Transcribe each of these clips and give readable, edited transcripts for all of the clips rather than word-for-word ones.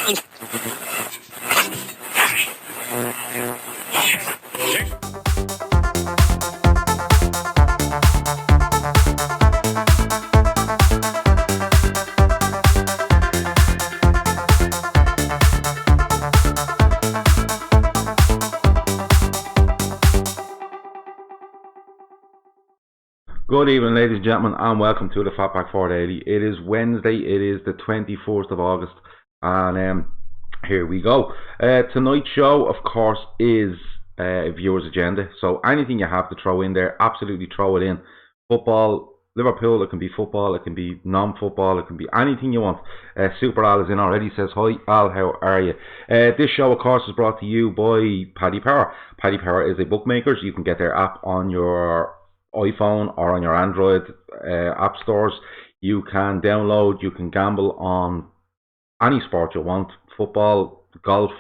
Good evening, ladies and gentlemen, and welcome to the Fatback 4 Daily. It is Wednesday, it is the 21st of August, and here we go. Tonight's show, of course, is Viewer's Agenda, so anything you have to throw in there, absolutely throw it in. Football, Liverpool, it can be football, it can be non-football, it can be anything you want. Super Al is in already, says, hi Al, how are you? This show, of course, is brought to you by Paddy Power. Paddy Power is a bookmaker. You can get their app on your iPhone or on your Android app stores. You can download, you can gamble on any sport you want, football, golf,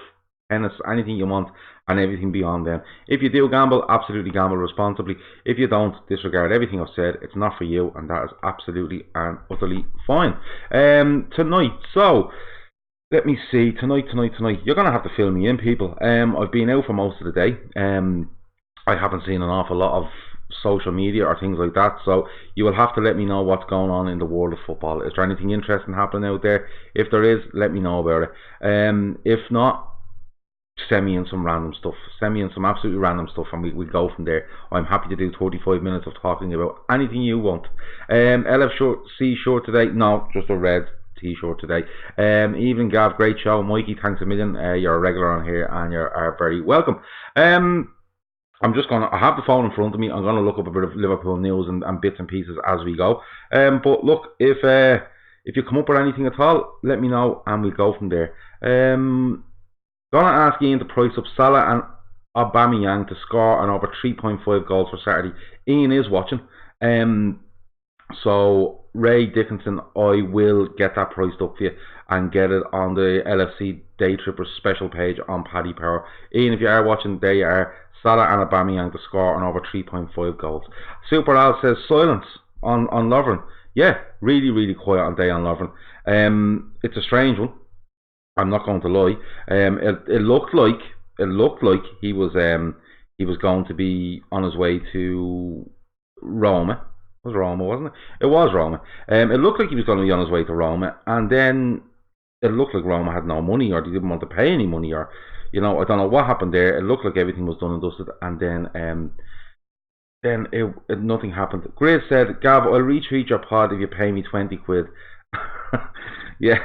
tennis, anything you want, and everything beyond them. If you do gamble, absolutely gamble responsibly. If you don't, disregard everything I've said. It's not for you, and that is absolutely and utterly fine. Tonight, so let me see, tonight, you're going to have to fill me in, people. I've been out for most of the day. I haven't seen an awful lot of social media or things like that, so you will have to let me know what's going on in the world of football. Is there anything interesting happening out there? If there is, let me know about it. If not, send me in some random stuff. Send me in some absolutely random stuff, and we'll go from there. I'm happy to do 35 minutes of talking about anything you want. LFC shirt today? No, just a red t-shirt today. Evening Gav, great show. Mikey, thanks a million. You're a regular on here, and you're very welcome. I have the phone in front of me. I'm going to look up a bit of Liverpool news and bits and pieces as we go. But look, if you come up with anything at all, let me know and we'll go from there. Going to ask Ian to price up Salah and Aubameyang to score on over 3.5 goals for Saturday. Ian is watching. So Ray Dickinson, I will get that priced up for you and get it on the LFC Day Trippers special page on Paddy Power. Ian, if you are watching, there you are. Salah and Aubameyang to score on over 3.5 goals. Super Al says silence on Lovren. Yeah, really quiet on day on Lovren. It's a strange one. I'm not going to lie. It looked like he was going to be on his way to Roma. It was Roma, wasn't it? It was Roma. It looked like he was going to be on his way to Roma, and then it looked like Roma had no money, or they didn't want to pay any money, or I don't know what happened there. It looked like everything was done and dusted, and then nothing happened. Grace said, Gav, I'll retweet your pod if you pay me 20 quid. yeah,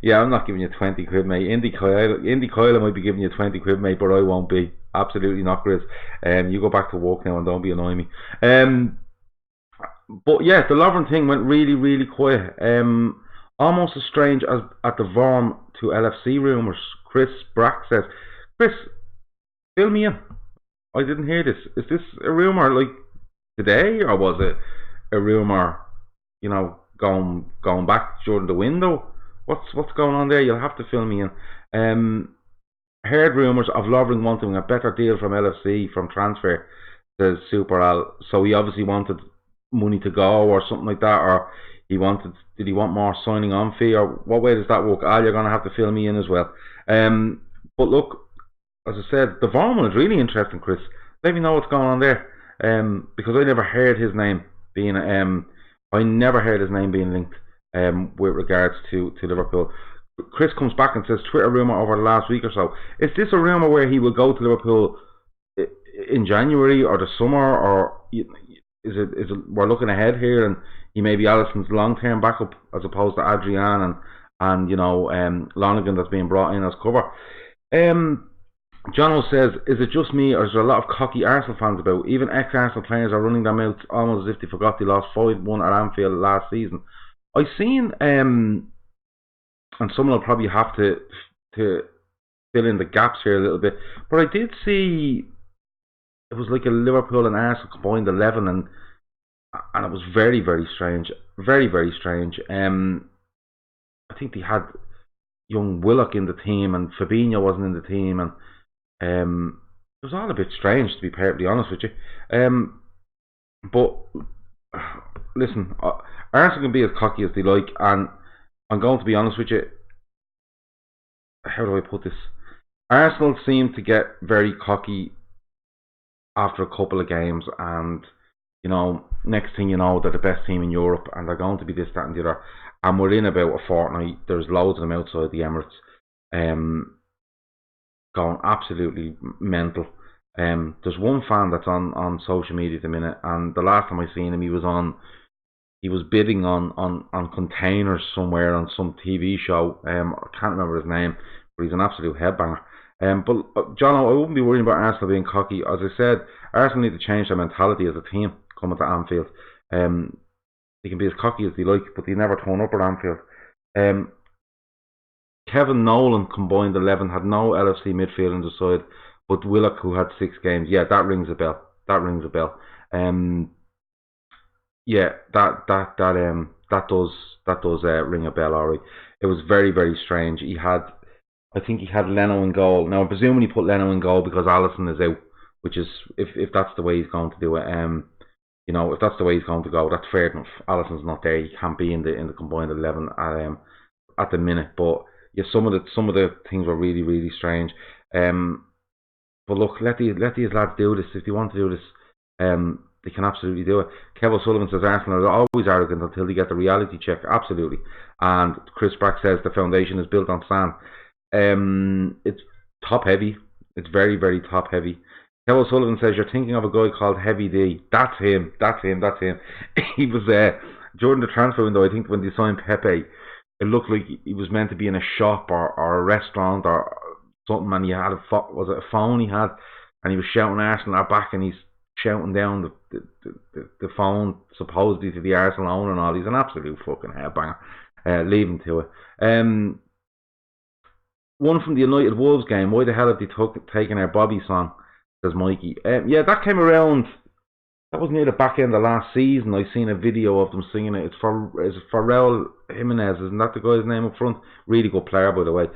I'm not giving you 20 quid, mate. Indy Coyle might be giving you 20 quid, mate, but I won't be. Absolutely not, Grace. You go back to work now and don't be annoying me. But yeah, the Lovren thing went really quiet. Almost as strange as at the Vorm to LFC rumours. Chris Brack says, Chris, fill me in. I didn't hear this. Is this a rumour like today, or was it a rumour, going back during the window? What's going on there? You'll have to fill me in. Heard rumours of Lovren wanting a better deal from LFC from transfer, says Super Al. So he obviously wanted money to go or something like that, or did he want more signing on fee, or what way does that work? Al, you're going to have to fill me in as well. But look, as I said, the Vaughan one is really interesting, Chris. Let me know what's going on there, because I never heard his name being linked with regards to Liverpool. Chris comes back and says, Twitter rumour over the last week or so. Is this a rumour where he will go to Liverpool in January or the summer, or is it we're looking ahead here and he may be Alisson's long-term backup as opposed to Adrian and Lonergan that's being brought in as cover? Jono says, is it just me, or is there a lot of cocky Arsenal fans about? Even ex-Arsenal players are running their mouths almost as if they forgot they lost 5-1 at Anfield last season. I've seen, and someone will probably have to fill in the gaps here a little bit, but I did see it was like a Liverpool and Arsenal combined 11, and it was very strange, very strange. I think they had young Willock in the team, and Fabinho wasn't in the team, and it was all a bit strange, to be perfectly honest with you. But listen, Arsenal can be as cocky as they like, and I'm going to be honest with you. how do I put this? Arsenal seem to get very cocky after a couple of games, and next thing you know, they're the best team in Europe, and they're going to be this, that, and the other. And within about a fortnight, there's loads of them outside the Emirates, going absolutely mental. There's one fan that's on social media at the minute, and the last time I seen him, he was bidding on containers somewhere on some TV show. I can't remember his name, but he's an absolute headbanger. But John, I wouldn't be worried about Arsenal being cocky. As I said, Arsenal need to change their mentality as a team coming to Anfield. They can be as cocky as they like, but they never turn up at Anfield. Kevin Nolan combined 11, had no LFC midfield in the side, but Willock, who had 6 games, yeah, that rings a bell. Yeah, that does ring a bell, alright. It was very, very strange. I think he had Leno in goal. Now I'm presuming he put Leno in goal because Alisson is out, which is if that's the way he's going to do it. If that's the way he's going to go, that's fair enough. Alisson's not there; he can't be in the combined 11 at the minute. But yeah, some of the things were really, really strange. But look, let these lads do this. If they want to do this, they can absolutely do it. Kev O'Sullivan says Arsenal are always arrogant until they get the reality check. Absolutely. And Chris Brack says the foundation is built on sand. It's top heavy. It's very, very top heavy. Kev O'Sullivan says you're thinking of a guy called Heavy D. That's him. He was during the transfer window. I think when they signed Pepe, it looked like he was meant to be in a shop or a restaurant or something, and he had was it a phone he had, and he was shouting Arsenal are back, and he's shouting down the phone supposedly to the Arsenal owner and all. He's an absolute fucking headbanger. Leave him to it. One from the United Wolves game. Why the hell have they taken our Bobby song? Says Mikey. Yeah, that came around. That was near the back end of last season. I seen a video of them singing it. It's Pharrell Jimenez, isn't that the guy's name up front? Really good player, by the way.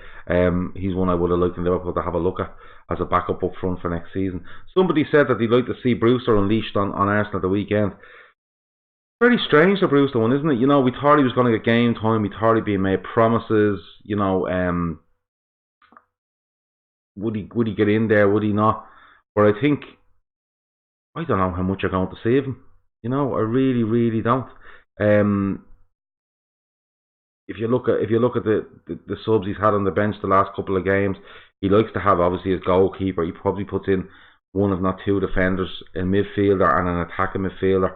He's one I would have liked in Liverpool to have a look at as a backup up front for next season. Somebody said that they'd like to see Brewster unleashed on Arsenal at the weekend. Very strange, the Brewster one, isn't it? We thought he was going to get game time. We thought he'd be made promises. Would he get in there? Would he not? But I don't know how much you're going to save him. I really, really don't. If you look at the subs he's had on the bench the last couple of games, he likes to have obviously his goalkeeper. He probably puts in one if not 2 defenders, a midfielder and an attacking midfielder,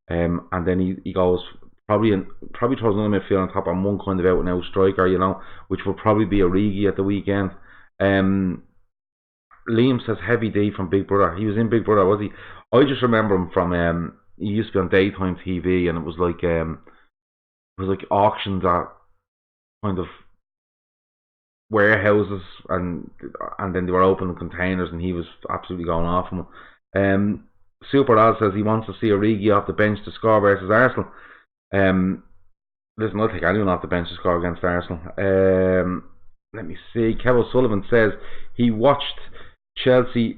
and then he goes probably throws another midfielder on top and one kind of out and out striker, which will probably be Origi at the weekend. Liam says Heavy D from Big Brother. He was in Big Brother, was he? I just remember him from he used to be on daytime TV, and it was like auctions at kind of warehouses, and then they were opening containers, and he was absolutely going off on them. Super Al says he wants to see Origi off the bench to score versus Arsenal. Listen, I'll take anyone off the bench to score against Arsenal. Let me see. Kev O'Sullivan says he watched he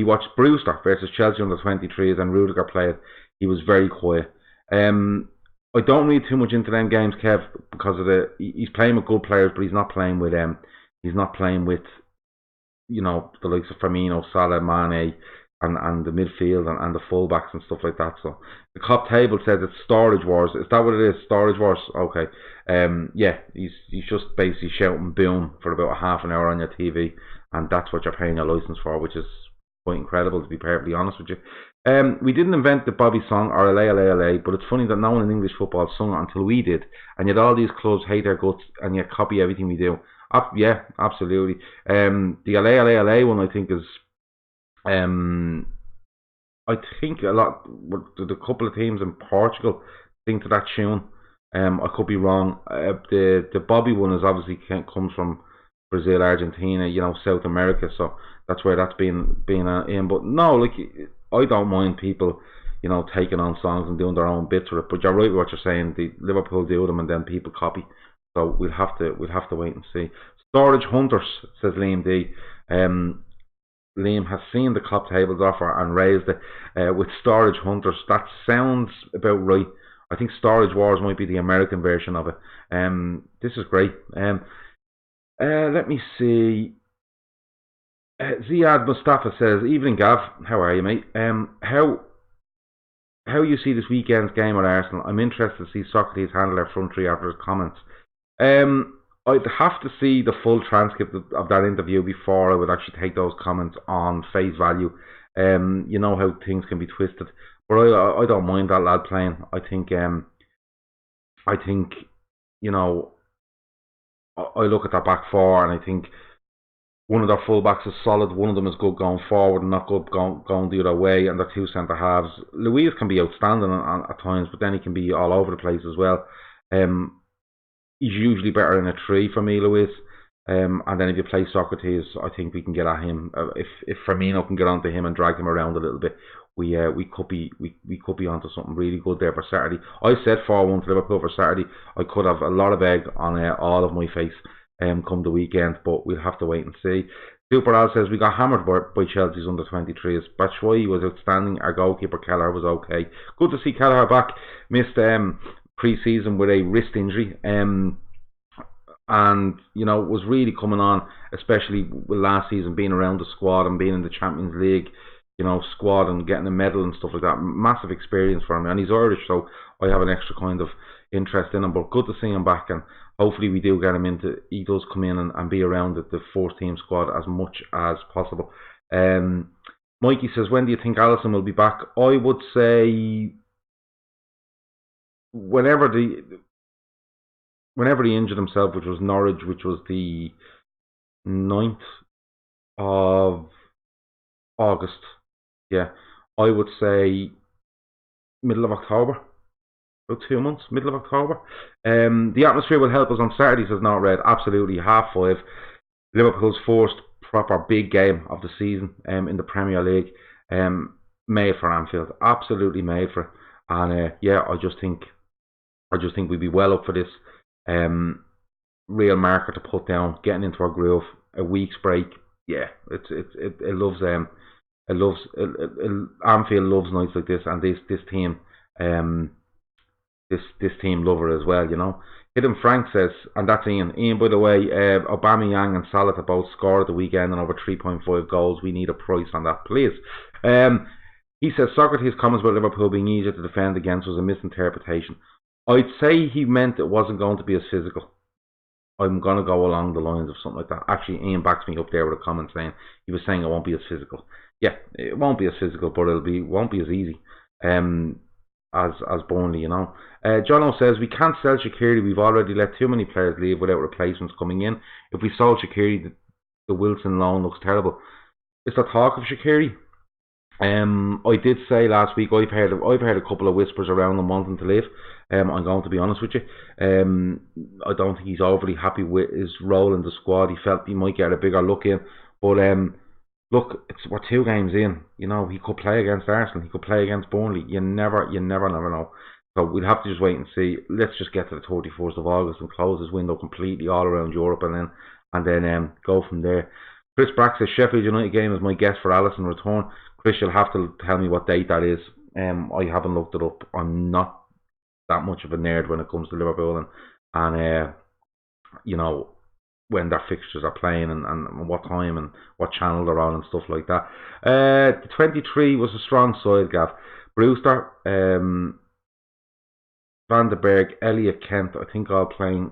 watched Brewster versus Chelsea under 23s and Rudiger played. He was very quiet. I don't read too much into them games, Kev, because of he's playing with good players, but he's not playing with the likes of Firmino, Salah, Mane, and the midfield and the fullbacks and stuff like that. So the COP table says it's Storage Wars. Is that what it is? Storage Wars? Okay. Yeah, he's just basically shouting boom for about a half an hour on your TV, and that's what you're paying your license for, which is quite incredible, to be perfectly honest with you. We didn't invent the Bobby song or LA, but it's funny that no one in English football sung it until we did, and yet all these clubs hate their guts and yet copy everything we do. Yeah, absolutely. The LA one, I think, is I think a lot. The couple of teams in Portugal sing to that tune. I could be wrong. The Bobby one is obviously comes from Brazil, Argentina, South America. So that's where that's been in. But no, I don't mind people, taking on songs and doing their own bits with it. But you're right with what you're saying. The Liverpool do them and then people copy. So we'll have to wait and see. Storage Hunters, says Liam D. Liam has seen the club tables offer and raised it with Storage Hunters. That sounds about right. I think Storage Wars might be the American version of it. This is great. Let me see. Ziad Mustafa says, "Evening, Gav. How are you, mate? How you see this weekend's game at Arsenal? I'm interested to see Socrates handle our front three after his comments. I'd have to see the full transcript of that interview before I would actually take those comments on face value. You know how things can be twisted, but I don't mind that lad playing. I think you know I look at that back four and I think one of their fullbacks is solid. One of them is good going forward and not good going the other way. And their two centre halves, Luis can be outstanding at times, but then he can be all over the place as well. He's usually better in a three for me, Luis. And then if you play Socrates, I think we can get at him. If Firmino can get onto him and drag him around a little bit, we could be onto something really good there for Saturday. I said 4-1 to Liverpool for Saturday. I could have a lot of egg on all of my face come the weekend, but we'll have to wait and see. Super Al says we got hammered by Chelsea's under 23s. Batshuayi was outstanding. Our goalkeeper Kelleher was okay. Good to see Kelleher back. Missed pre-season with a wrist injury, and was really coming on, especially with last season being around the squad and being in the Champions League, squad and getting a medal and stuff like that. Massive experience for him, and he's Irish, so I have an extra kind of interest in him. But good to see him back, and hopefully we do get him into. He does come in and be around the fourth team squad as much as possible. Mikey says, when do you think Alisson will be back? I would say whenever he injured himself, which was Norwich, which was the 9th of August. Yeah, I would say middle of October. About 2 months, middle of October. The atmosphere will help us on Saturday, says Not Red. Absolutely, 5:30. Liverpool's first proper big game of the season in the Premier League. Made for Anfield. Absolutely made for it. And I just think we'd be well up for this. Real marker to put down, getting into our groove. A week's break. Yeah, it loves Anfield loves nights like this, and this team this team love it as well, Hidden Frank says, and that's Ian. Ian, by the way, Aubameyang and Salah have both scored at the weekend and over 3.5 goals. We need a price on that, please. He says Socrates' comments about Liverpool being easier to defend against was a misinterpretation. I'd say he meant it wasn't going to be as physical. I'm going to go along the lines of something like that. Actually, Ian backs me up there with a comment saying he was saying it won't be as physical. Yeah, it won't be as physical, but won't be as easy. As Burnley, Jono says we can't sell Shaqiri. We've already let too many players leave without replacements coming in. If we sold Shaqiri, the Wilson loan looks terrible. Is there talk of Shaqiri? I did say last week I've heard a couple of whispers around him wanting to leave. I'm going to be honest with you. I don't think he's overly happy with his role in the squad. He felt he might get a bigger look in, but look, we're 2 games in. He could play against Arsenal. He could play against Burnley. You never know. So we'll have to just wait and see. Let's just get to the 31st of August and close this window completely all around Europe, and then go from there. Chris Brack says Sheffield United game is my guess for Alisson return. Chris, you'll have to tell me what date that is. I haven't looked it up. I'm not that much of a nerd when it comes to Liverpool and when their fixtures are playing and what time and what channel they're on and stuff like that. The 23 was a strong side, Gav. Brewster, Van den Berg, Elliot, Kent, I think all playing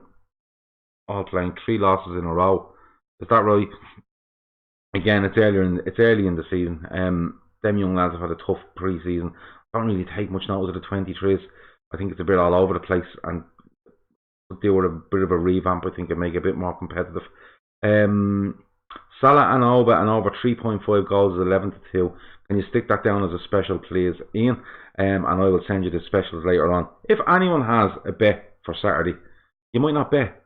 3 losses in a row. Is that right? Again, it's early in the season. Them young lads have had a tough pre-season. Don't really take much notice of the 23s. I think it's a bit all over the place, and do with a bit of a revamp, I think, and make it a bit more competitive. Salah and Oba and over 3.5 goals is 11-2. Can you stick that down as a special, please, Ian? And I will send you the specials later on. If anyone has a bet for Saturday, you might not bet.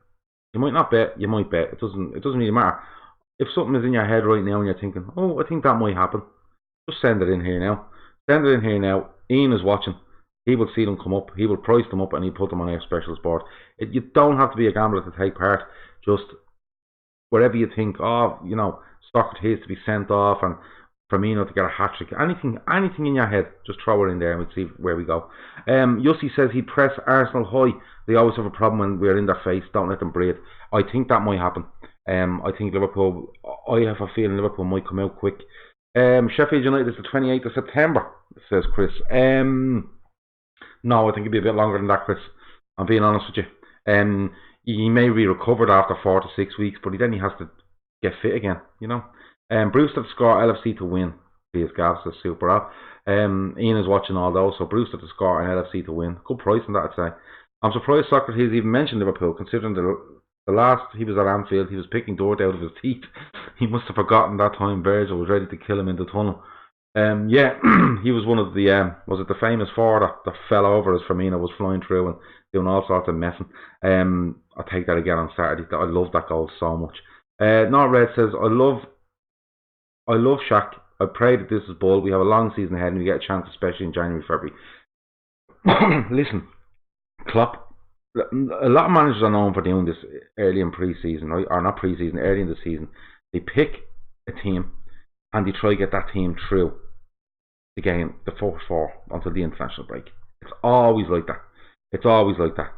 You might bet. It doesn't really matter. If something is in your head right now and you're thinking, oh, I think that might happen, just send it in here now. Ian is watching. He will see them come up. He will price them up and he'll put them on our specials board. You don't have to be a gambler to take part. Just wherever you think, Socrates to be sent off and Firmino to get a hat-trick. Anything in your head, just throw it in there and we'll see where we go. Yossi says he'd press Arsenal high. They always have a problem when we're in their face. Don't let them breathe. I think that might happen. I think Liverpool, I have a feeling Liverpool might come out quick. Sheffield United is the 28th of September, says Chris. No, I think it'll be a bit longer than that, Chris. I'm being honest with you. He may be recovered after 4 to 6 weeks, but then he has to get fit again, you know. Brewster to score, LFC to win. Please, Gav says super up. Ian is watching all those, so Brewster to score and LFC to win. Good price on that, I'd say. I'm surprised Socrates even mentioned Liverpool, considering the last he was at Anfield, he was picking dirt out of his teeth. He must have forgotten that time Virgil was ready to kill him in the tunnel. Yeah, he was one of the, was it the famous four that fell over as Firmino was flying through and doing all sorts of messing. I'll take that again on Saturday. I love that goal so much. Not Red says, I love Shaq. I pray that this is bold. We have a long season ahead and we get a chance, especially in January, February. Listen, Klopp, a lot of managers are known for doing this early in pre-season, right? Or not pre-season, early in the season. They pick a team and they try to get that team through the game, the first four, until the international break. It's always like that. It's always like that.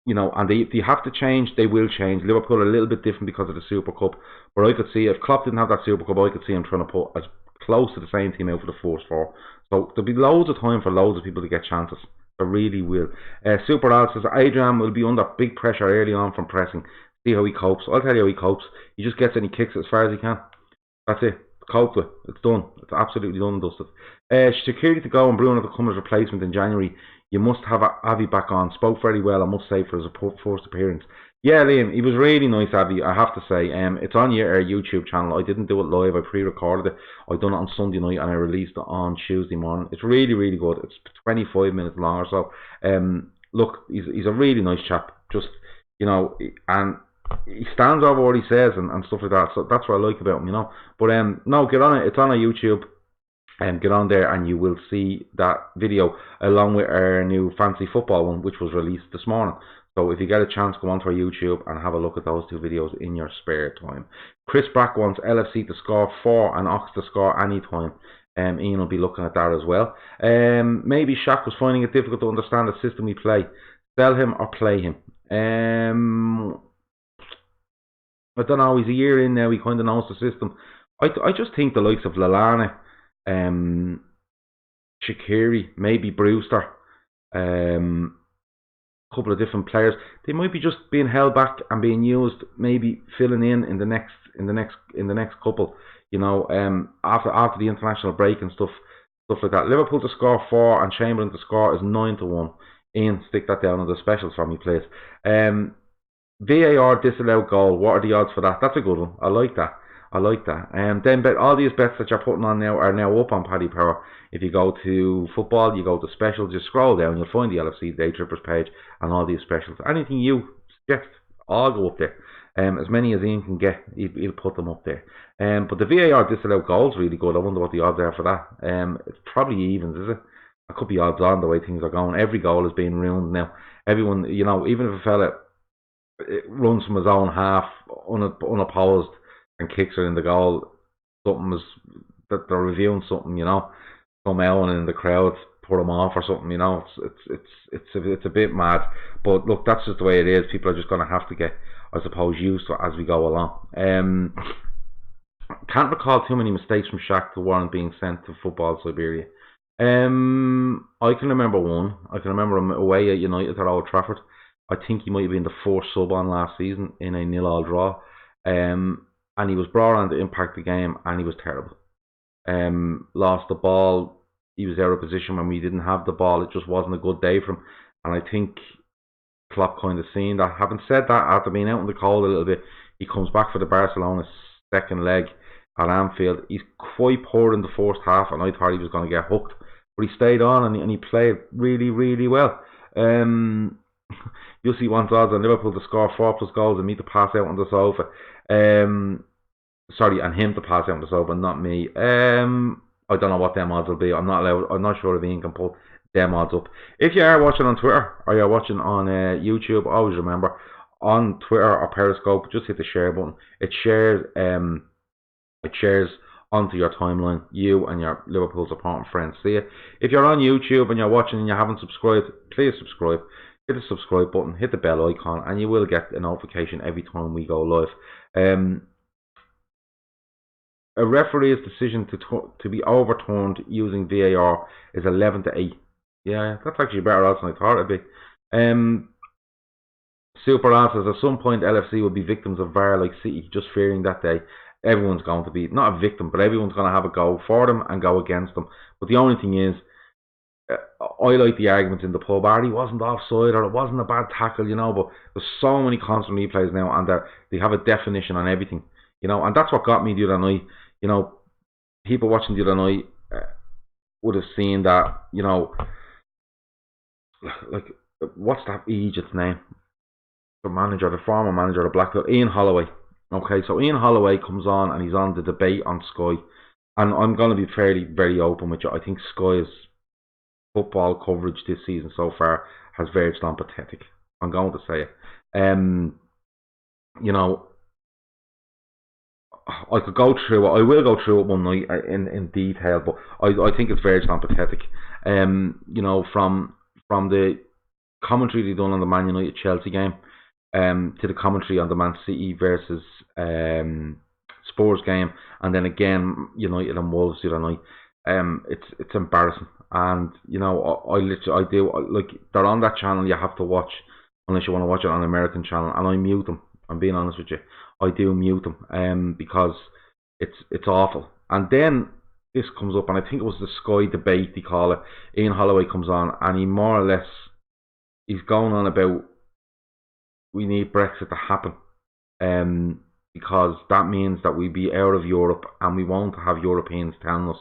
You know, and they have to change. They will change. Liverpool are a little bit different because of the Super Cup, but I could see if Klopp didn't have that Super Cup, I could see him trying to put as close to the same team out for the first four. So there'll be loads of time for loads of people to get chances. There really will. Super Al says Adrian will be under big pressure early on from pressing. See how he copes. I'll tell you how he copes. He just gets it and he kicks it as far as he can. That's it. Cope with. It's done. It's absolutely done and dusted. Security to go and Bruno to come as replacement in January. You must have Avi back on. Spoke very well, I must say, for his first appearance. Yeah, Liam, he was really nice, Avi, I have to say. It's on your YouTube channel. I didn't do it live. I pre-recorded it. I done it on Sunday night and I released it on Tuesday morning. It's really, really good. It's 25 minutes long or so. Look, he's a really nice chap. Just, you know, and he stands over what he says and stuff like that. So that's what I like about him, you know. But no, get on it. It's on our YouTube. Get on there and you will see that video along with our new fancy football one, which was released this morning. So if you get a chance, go onto our YouTube and have a look at those two videos in your spare time. Chris Brack wants LFC to score 4 and Ox to score any time. Ian will be looking at that as well. Maybe Shaq was finding it difficult to understand the system we play. Sell him or play him. I don't know, he's a year in now, he kind of knows the system. I just think the likes of Lallana, Shaqiri, maybe Brewster, a couple of different players, they might be just being held back and being used, maybe filling in the next couple, you know, after the international break and stuff like that. Liverpool to score 4 and Chamberlain to score is 9-1. Ian, stick that down on the specials for me, please. VAR disallowed goal. What are the odds for that? That's a good one. I like that. Then all these bets that you're putting on now are now up on Paddy Power. If you go to football, you go to specials, just scroll down, you'll find the LFC Day Trippers page and all these specials. Anything you suggest, I'll go up there. As many as Ian can get, he'll put them up there. But the VAR disallowed goal is really good. I wonder what the odds are for that. It's probably evens, is it? It could be odds on the way things are going. Every goal is being ruined now. Everyone, you know, even if a fella runs from his own half unopposed and kicks it in the goal, something is that they're reviewing something, you know, somehow, and in the crowd put him off or something, you know. It's a bit mad, but look, that's just the way it is. People are just going to have to get, I suppose, used to it as we go along. Can't recall too many mistakes from Shaq to warrant being sent to football Siberia. I can remember one. I can remember him away at United at Old Trafford. I think he might have been the fourth sub on last season in a 0-0 draw. And he was brought on to impact the game and he was terrible. Lost the ball. He was out of position when we didn't have the ball. It just wasn't a good day for him. And I think Klopp kind of seen that. Having said that, after being out in the cold a little bit, he comes back for the Barcelona second leg at Anfield. He's quite poor in the first half and I thought he was going to get hooked. But he stayed on and he played really, really well. You'll see once odds on Liverpool to score 4+ goals and me to pass out on the sofa. Sorry, and him to pass out on the sofa, not me. I don't know what them odds will be. I'm not sure if Ian can put them odds up. If you are watching on Twitter or you're watching on YouTube, always remember on Twitter or Periscope, just hit the share button. It shares onto your timeline, you and your Liverpool supporting friends see it. If you're on YouTube and you're watching and you haven't subscribed, please subscribe. hit the subscribe button, hit the bell icon, and you will get a notification every time we go live. A referee's decision to be overturned using VAR is 11-8. Yeah, that's actually better odds than I thought it'd be. Super Ad says at some point LFC will be victims of VAR like City, just fearing that day. Everyone's going to be, not a victim, but everyone's going to have a go for them and go against them. But the only thing is, I like the arguments in the pub. He wasn't offside, or it wasn't a bad tackle, you know. But there's so many constant replays now, and they have a definition on everything, you know. And that's what got me the other night. You know, people watching the other night would have seen that, you know, like, what's that Egypt's name? The former manager of Blackpool, Ian Holloway. Okay, so Ian Holloway comes on and he's on the debate on Sky. And I'm going to be very open with you. I think Sky's football coverage this season so far has verged on pathetic. I'm going to say it. You know, I could go through it. I will go through it one night in detail, but I think it's verged on pathetic. You know, from the commentary they done on the Man United Chelsea game, to the commentary on the Man City versus Spurs game, and then again United and Wolves the other night. It's embarrassing, and you know I do like, they're on that channel you have to watch unless you want to watch it on an American channel, and I mute them. I'm being honest with you, I do mute them because it's awful. And then this comes up, and I think it was the Sky debate they call it. Ian Holloway comes on, and he more or less he's going on about we need Brexit to happen, because that means that we be out of Europe and we won't have Europeans telling us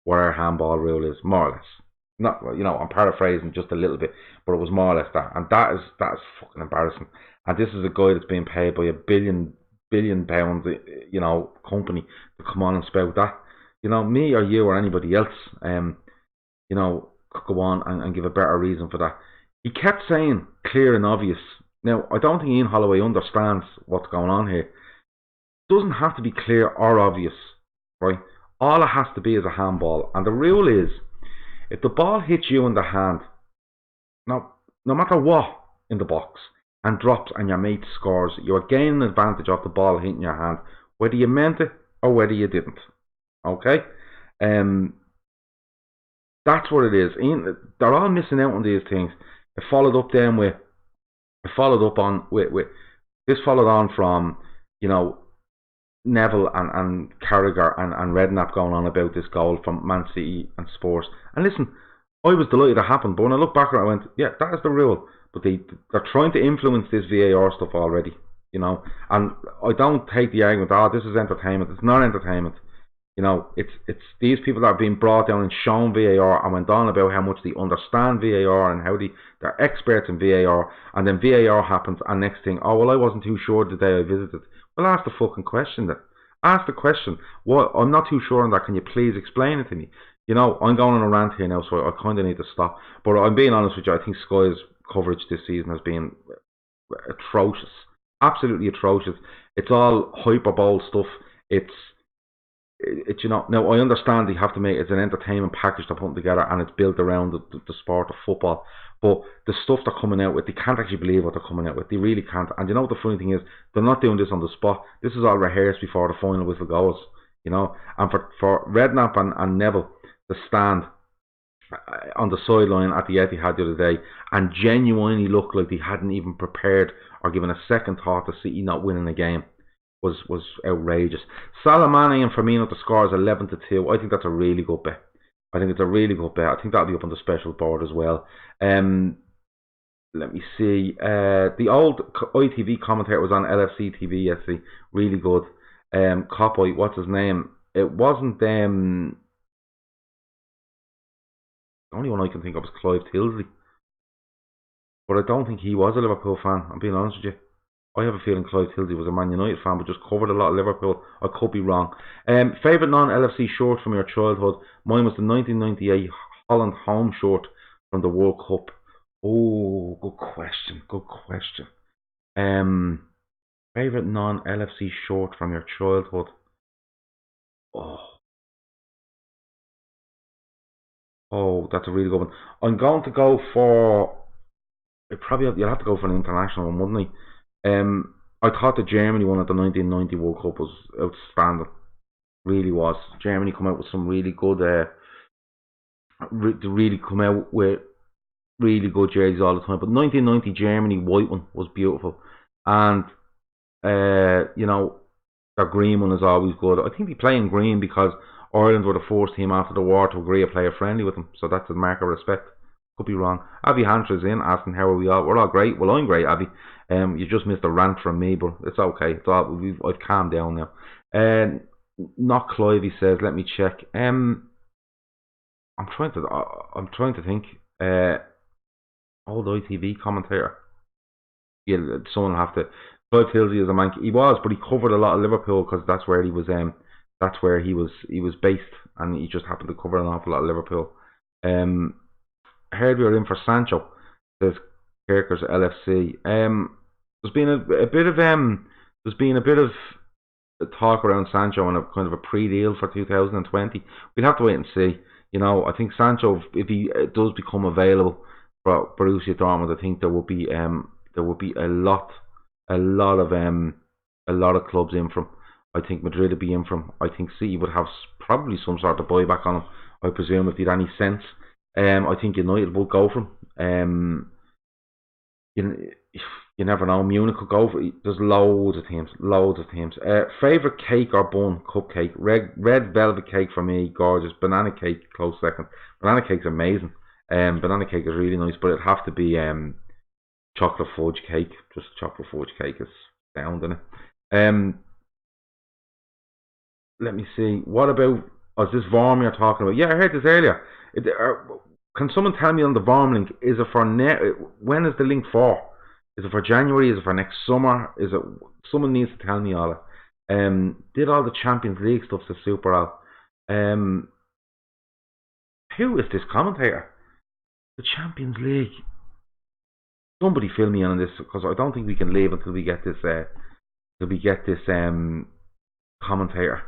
what our handball rule is, more or less. Not, you know, I'm paraphrasing just a little bit, but it was more or less that, and that is fucking embarrassing. And this is a guy that's being paid by £1 billion, you know, company to come on and spout that. You know, me or you or anybody else, you know, could go on and give a better reason for that. He kept saying clear and obvious. Now, I don't think Ian Holloway understands what's going on here. It doesn't have to be clear or obvious, right? All it has to be is a handball. And the rule is, if the ball hits you in the hand, no matter what in the box, and drops and your mate scores, you're gaining advantage of the ball hitting your hand, whether you meant it or whether you didn't. Okay? That's what it is. They're all missing out on these things. It followed up on from, you know, Neville and Carragher and Redknapp going on about this goal from Man City and Spurs. And listen, I was delighted it happened, but when I look back at it, I went, yeah, that is the rule. But they're trying to influence this VAR stuff already, you know. And I don't take the argument, this is entertainment. It's not entertainment. You know, it's these people that are being brought down and shown VAR and went on about how much they understand VAR and how they're experts in VAR, and then VAR happens, and next thing, oh well, I wasn't too sure the day I visited. Well, ask the fucking question then. Ask the question. What? I'm not too sure on that. Can you please explain it to me? You know, I'm going on a rant here now, so I kind of need to stop. But I'm being honest with you. I think Sky's coverage this season has been atrocious, absolutely atrocious. It's all hyperbole stuff. It's you know, now I understand they have to make it's an entertainment package they're putting together, and it's built around the sport of football. But the stuff they're coming out with, they can't actually believe what they're coming out with. They really can't. And you know what the funny thing is? They're not doing this on the spot. This is all rehearsed before the final whistle goes. You know, and for Redknapp and Neville to stand on the sideline at the Etihad the other day and genuinely look like they hadn't even prepared or given a second thought to City not winning the game was outrageous. Salah, Mane and Firmino to score is 11-2. I think that's a really good bet. I think it's a really good bet. I think that'll be up on the special board as well. Let me see. The old ITV commentator was on LFC TV yesterday. Really good. Coppoy, what's his name? It wasn't the only one I can think of is Clive Tilsley. But I don't think he was a Liverpool fan, I'm being honest with you. I have a feeling Clive Tilsley was a Man United fan, but just covered a lot of Liverpool. I could be wrong. Favourite non-LFC shirt from your childhood? Mine was the 1998 Holland home shirt from the World Cup. Oh, good question. Good question. Favourite non-LFC shirt from your childhood? Oh, that's a really good one. I'm going to go for you'll have to go for an international one, wouldn't he? I thought the Germany one at the 1990 World Cup was outstanding. Really was. Germany come out with some really good, really come out with really good jerseys all the time. But 1990 Germany white one was beautiful, and you know, their green one is always good. I think they play in green because Ireland were the first team after the war to agree a player friendly with them, so that's a mark of respect. Could be wrong. Abby Hansher's in asking how are we all. We're all great. Well, I'm great, Abby. You just missed a rant from me, but it's okay. I've calmed down now. Not Clive. He says, let me check. I'm trying to think. Old ITV commentator. Yeah, someone will have to. Clive Tilsey is a man. He was, but he covered a lot of Liverpool because that's where he was. That's where he was based, and he just happened to cover an awful lot of Liverpool. Heard we were in for Sancho. Says Kirkers LFC. There's been a bit of talk around Sancho and a kind of a pre-deal for 2020. We'll have to wait and see. You know, I think Sancho, if he does become available for Borussia Dortmund, I think there will be a lot of clubs in from. I think Madrid would be in from. I think City would have probably some sort of buyback on him. I presume if they had any sense. I think United would go for him. You never know. Munich could go for it. There's loads of teams. Favourite cake or bun? Cupcake. Red velvet cake for me, gorgeous. Banana cake, close second. Banana cake's amazing. Banana cake is really nice, but it'd have to be chocolate fudge cake. Just chocolate fudge cake is sound, isn't it? Let me see. What about? Is this Vorm you're talking about? Yeah, I heard this earlier. Can someone tell me on the Vorm link? Is it for when is the link for? Is it for January? Is it for next summer? Is it? Someone needs to tell me all that. Did all the Champions League stuff to Super Al? Who is this commentator? The Champions League. Somebody fill me in on this because I don't think we can leave until we get this. Commentator.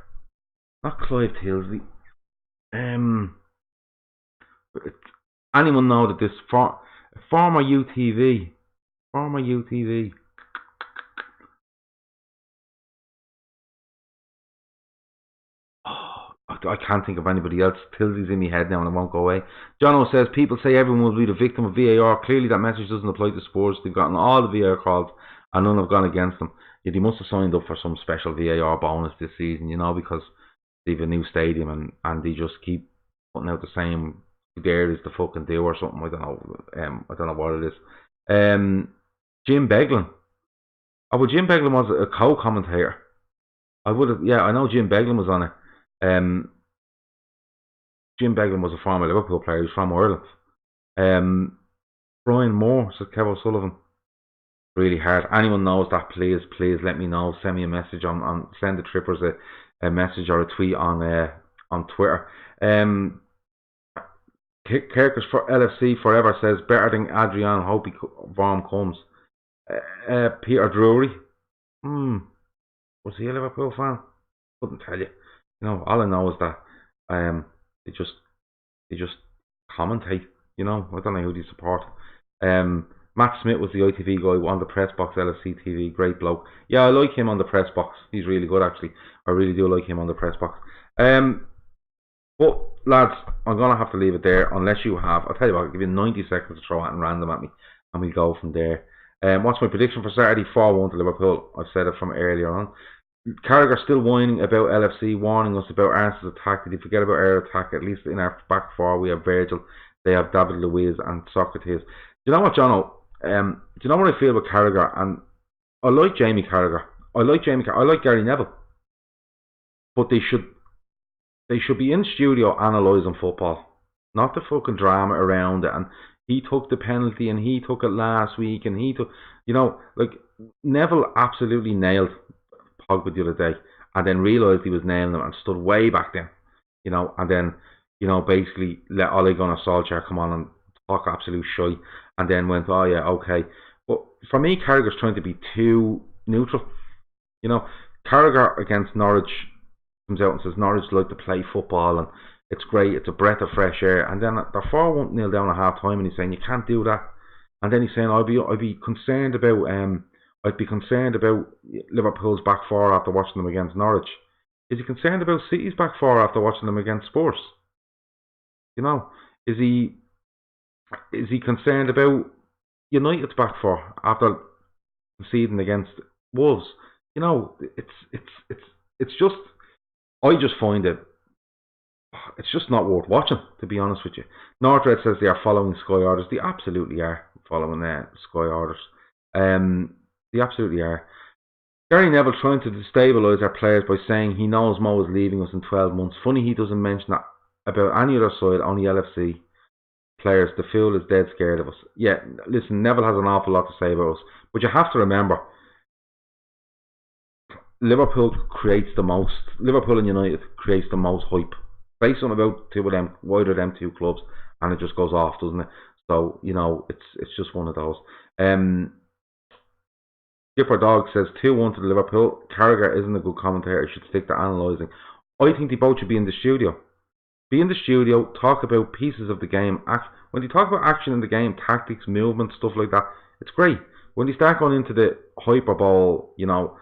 Not Clive Tilsley. Anyone know that this former UTV? Former UTV. Oh, I can't think of anybody else. Tilsley's in my head now and it won't go away. Jono says, people say everyone will be the victim of VAR. Clearly that message doesn't apply to Spurs. They've gotten all the VAR calls and none have gone against them. Yeah, they must have signed up for some special VAR bonus this season, you know, because they have a new stadium and they just keep putting out the same there is the fucking do or something. I don't know what it is. Jim Beglin. Oh, well, Jim Beglin was a co-commentator. I know Jim Beglin was on it. Jim Beglin was a former Liverpool player. He's from Ireland. Brian Moore, says Kev O'Sullivan. Really hard. Anyone knows that, please let me know. Send me a message send the Trippers a message or a tweet on Twitter. Kirkus for LFC forever says better than Adrian. Hope Vorm comes. Peter Drury. Was he a Liverpool fan? Couldn't tell you. You know, all I know is that they just commentate. You know, I don't know who they support. Matt Smith was the ITV guy on the press box LFC TV. Great bloke. Yeah, I like him on the press box. He's really good, actually. I really do like him on the press box. But lads, I'm gonna have to leave it there unless you have. I'll tell you what. I'll give you 90 seconds to throw anything random at me, and we go from there. What's my prediction for Saturday? 4-1 to Liverpool. I've said it from earlier on. Carragher still whining about LFC, warning us about Arsenal's attack. Did he forget about our attack? At least in our back four, we have Virgil, they have David Luiz and Socrates. Do you know what, Jono? Do you know what I feel about Carragher? And I like Jamie Carragher. I like Gary Neville. But they should be in studio analysing football, not the fucking drama around it. And he took the penalty, and he took it last week, and he took, you know, like Neville absolutely nailed Pogba the other day, and then realised he was nailing him and stood way back then, you know, and then, you know, basically let Ole Gunnar Solskjaer come on and talk absolute shite, and then went, oh yeah, okay. But for me, Carragher's trying to be too neutral. You know, Carragher against Norwich comes out and says Norwich like to play football and it's great, it's a breath of fresh air, and then they're 4-1 down at half time and he's saying you can't do that. And then he's saying, I'd be concerned about Liverpool's back four after watching them against Norwich. Is he concerned about City's back four after watching them against Spurs? You know, is he concerned about United's back four after conceding against Wolves? You know, it's just, I just find it's just not worth watching, to be honest with you. Nordred says they are following Sky orders. They absolutely are following Sky orders. They absolutely are. Gary Neville trying to destabilise our players by saying he knows Mo is leaving us in 12 months. Funny he doesn't mention that about any other side, only LFC players. The fool is dead scared of us. Yeah, listen, Neville has an awful lot to say about us. But you have to remember, Liverpool and United creates the most hype. Say something about two of them, either of them two clubs, and it just goes off, doesn't it? So, you know, it's just one of those. Skipper Dog says 2-1 to Liverpool. Carragher isn't a good commentator. He should stick to analysing. I think they both should be in the studio. Be in the studio, talk about pieces of the game. When they talk about action in the game, tactics, movement, stuff like that, it's great. When they start going into the hyperbole, you know,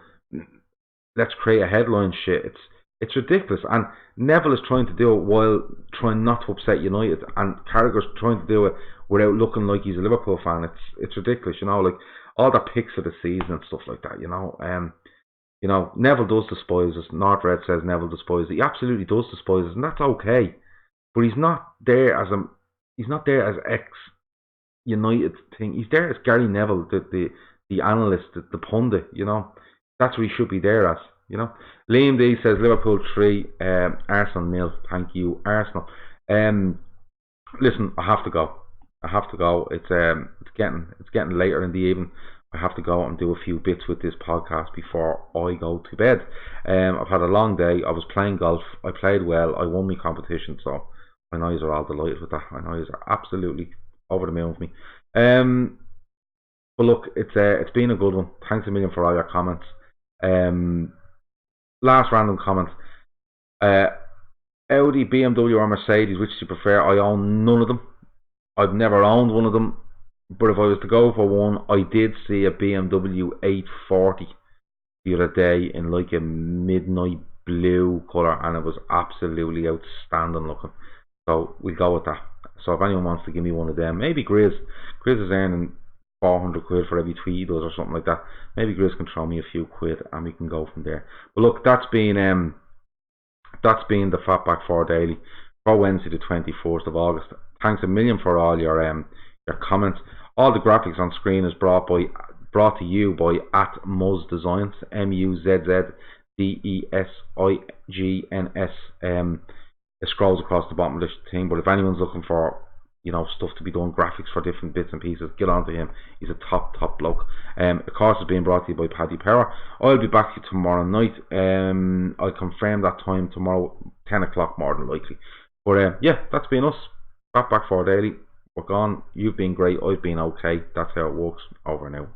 let's create a headline shit, it's ridiculous. And Neville is trying to do it while trying not to upset United, and Carragher's trying to do it without looking like he's a Liverpool fan. It's ridiculous, you know, like all the picks of the season and stuff like that, you know. You know, Neville does despise us. Nordred says Neville despises us. He absolutely does despise us, and that's okay. But he's not there as ex United thing. He's there as Gary Neville, the analyst, the pundit, you know. That's what he should be there as, you know. Liam D says Liverpool 3, Arsenal 0. Thank you, Arsenal. Listen, I have to go. It's getting later in the evening. I have to go and do a few bits with this podcast before I go to bed. I've had a long day. I was playing golf. I played well. I won my competition, so my eyes are all delighted with that. My eyes are absolutely over the moon with me. But look, it's been a good one. Thanks a million for all your comments. Last random comment. Audi, BMW or Mercedes, which do you prefer? I own none of them. I've never owned one of them. But if I was to go for one, I did see a BMW 840 the other day in like a midnight blue colour, and it was absolutely outstanding looking. So we'll go with that. So if anyone wants to give me one of them, maybe Grizz is earning 400 quid for every tweet he does or something like that. Maybe Grizz can throw me a few quid and we can go from there. But look, that's been the Fatback 4 Daily for Wednesday the 24th of August. Thanks a million for all your comments. All the graphics on screen is brought to you by @Muzz Designs, MUZZDESIGNS. It scrolls across the bottom of this thing. But if anyone's looking for, you know, stuff to be done, graphics for different bits and pieces, get on to him. He's a top bloke. The course is being brought to you by Paddy Power. I'll be back tomorrow night. I'll confirm that time tomorrow, 10 o'clock more than likely. But yeah, that's been us. Fatback 4 Daily. We're gone. You've been great. I've been okay. That's how it works. Over now.